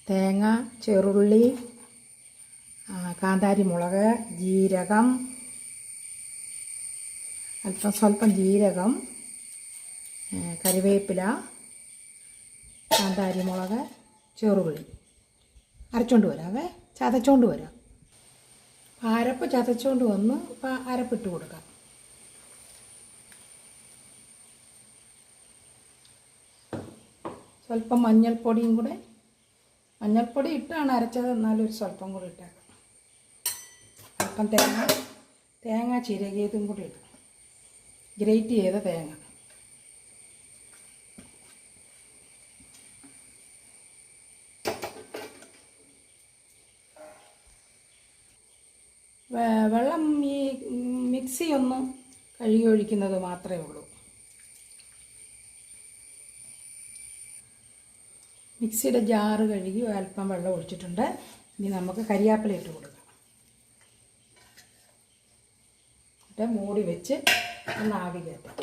തേങ്ങ, ചെറുള്ളി, കാന്താരി മുളക്, ജീരകം, സ്വല്പം ജീരകം, കറിവേപ്പില, കാന്താരി മുളക്, ചെറുള്ളി അരച്ചുകൊണ്ട് വരാവേ, ചതച്ചുകൊണ്ട് വരാം. അരപ്പ് ചതച്ചുകൊണ്ട് വന്ന് അരപ്പിട്ട് കൊടുക്കാം. സ്വല്പം മഞ്ഞൾപ്പൊടിയും കൂടെ, മഞ്ഞൾപ്പൊടി ഇട്ടാണ് അരച്ചത്, എന്നാലും ഒരു സ്വല്പം കൂടി ഇട്ടേക്കാം. അല്പം തേങ്ങ ചിരകിയതും കൂടി ഇടും, ഗ്രേറ്റ് ചെയ്ത തേങ്ങ. വെള്ളം ഈ മിക്സി ഒന്ന് കഴുകി ഒഴിക്കുന്നത് മാത്രമേ ഉള്ളൂ. മിക്സിയുടെ ജാറ് കഴുകി അല്പം വെള്ളം ഒഴിച്ചിട്ടുണ്ട്. ഇനി നമുക്ക് കരിയാപ്പില ഇട്ട് കൊടുക്കാം. എന്നിട്ട് മൂടി വെച്ച് ഒന്ന് ആവി കയറ്റാം.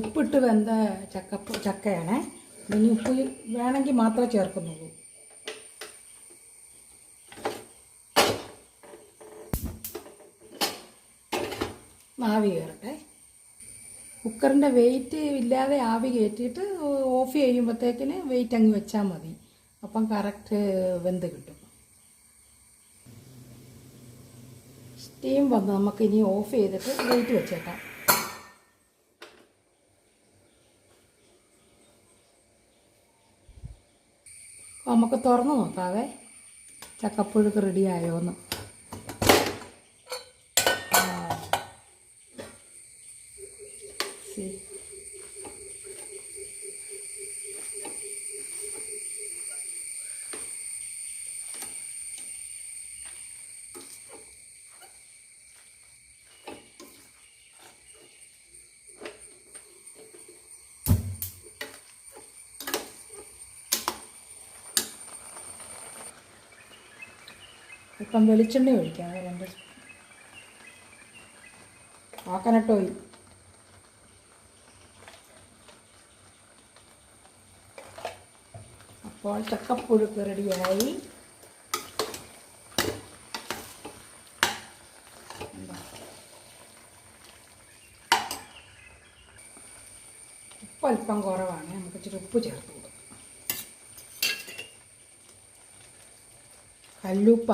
ഉപ്പിട്ട് വെന്ത ചക്കയാണ്. ഇനി ഉപ്പ് വേണമെങ്കിൽ മാത്രമേ ചേർക്കുന്നുള്ളൂ. ആവി കയറട്ടെ. കുക്കറിൻ്റെ വെയിറ്റ് ഇല്ലാതെ ആവി കയറ്റിയിട്ട് ഓഫ് ചെയ്യുമ്പോഴത്തേക്കിന് വെയിറ്റ് അങ്ങ് വെച്ചാൽ മതി. അപ്പം കറക്റ്റ് വെന്ത് കിട്ടും. സ്റ്റീം വന്ന് നമുക്കിനി ഓഫ് ചെയ്തിട്ട് വെയിറ്റ് വെച്ചേക്കാം. അപ്പോൾ നമുക്ക് തുറന്ന് നോക്കാവേ, ചക്കപ്പുഴുക്ക് റെഡിയായോന്ന്. ഇപ്പം വെളിച്ചെണ്ണ ഒഴിക്കാം. 2 കോക്കനട്ട് ഓയിൽ. അപ്പോൾ ചക്കപ്പുഴുക്ക് റെഡിയായി. ഉപ്പ് അല്പം കുറവാണ്, നമുക്ക് ഇച്ചിരി ഉപ്പ് ചേർത്ത് കൊടുക്കാം. കല്ലുപ്പ്